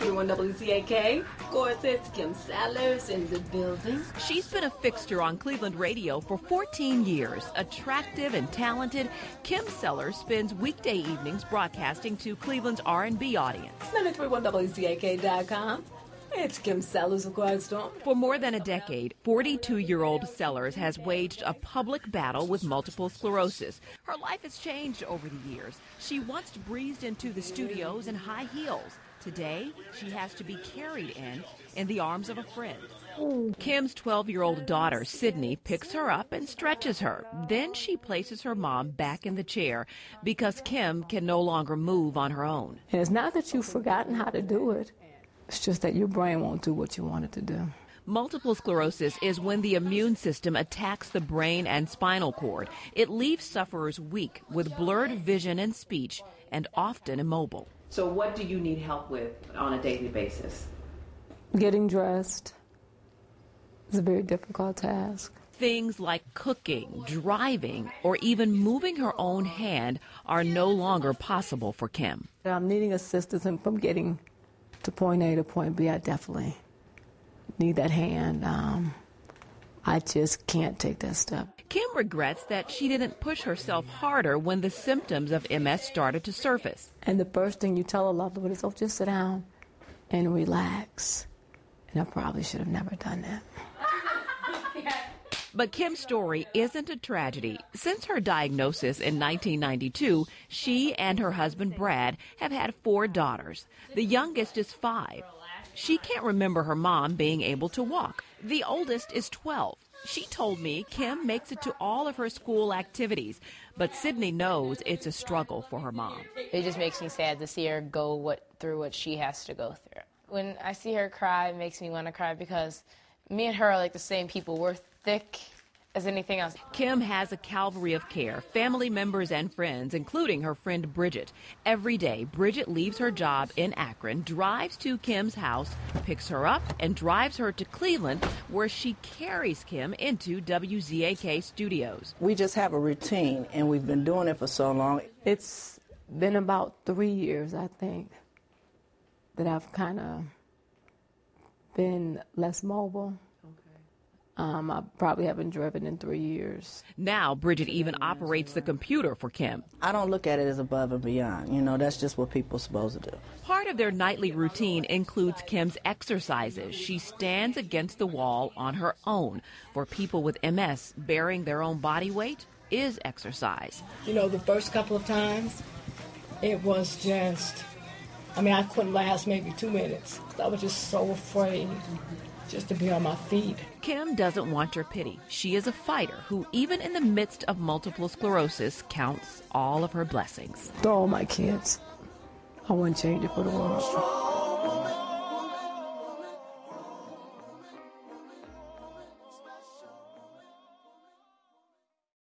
91 WCAK. Of course, it's Kym Sellers in the building. She's been a fixture on Cleveland radio for 14 years. Attractive and talented, Kym Sellers spends weekday evenings broadcasting to Cleveland's R&B audience. 91 WCAK.com. It's Kym Sellers of Quiet Storm. For more than a decade, 42-year-old Sellers has waged a public battle with multiple sclerosis. Her life has changed over the years. She once breezed into the studios in high heels. Today, she has to be carried in the arms of a friend. Kym's 12-year-old daughter, Sydney, picks her up and stretches her. Then she places her mom back in the chair because Kym can no longer move on her own. And it's not that you've forgotten how to do it. It's just that your brain won't do what you want it to do. Multiple sclerosis is when the immune system attacks the brain and spinal cord. It leaves sufferers weak with blurred vision and speech and often immobile. So what do you need help with on a daily basis? Getting dressed is a very difficult task. Things like cooking, driving, or even moving her own hand are no longer possible for Kym. I'm needing assistance from getting to point A to point B. I definitely need that hand. I just can't take that step. Kym regrets that she didn't push herself harder when the symptoms of MS started to surface. And the first thing you tell a loved one is, oh, just sit down and relax. And I probably should have never done that. But Kym's story isn't a tragedy. Since her diagnosis in 1992, she and her husband Brad have had 4 daughters. The youngest is 5. She can't remember her mom being able to walk. The oldest is 12. She told me Kym makes it to all of her school activities, but Sydney knows it's a struggle for her mom. It just makes me sad to see her go through what she has to go through. When I see her cry, it makes me want to cry because me and her are like the same people. We're thick as anything else. Kym has a cavalry of care, family members and friends, including her friend Bridget. Every day, Bridget leaves her job in Akron, drives to Kym's house, picks her up, and drives her to Cleveland, where she carries Kym into WZAK studios. We just have a routine, and we've been doing it for so long. It's been about 3 years, I think, that I've kind of been less mobile. I probably haven't driven in 3 years. Now, Bridget even operates the computer for Kym. I don't look at it as above and beyond. You know, that's just what people are supposed to do. Part of their nightly routine includes Kym's exercises. She stands against the wall on her own. For people with MS, bearing their own body weight is exercise. You know, the first couple of times, it was just, I couldn't last maybe 2 minutes. I was just so afraid just to be on my feet. Kym doesn't want your pity. She is a fighter who, even in the midst of multiple sclerosis, counts all of her blessings. To all my kids, I want to change it for the world.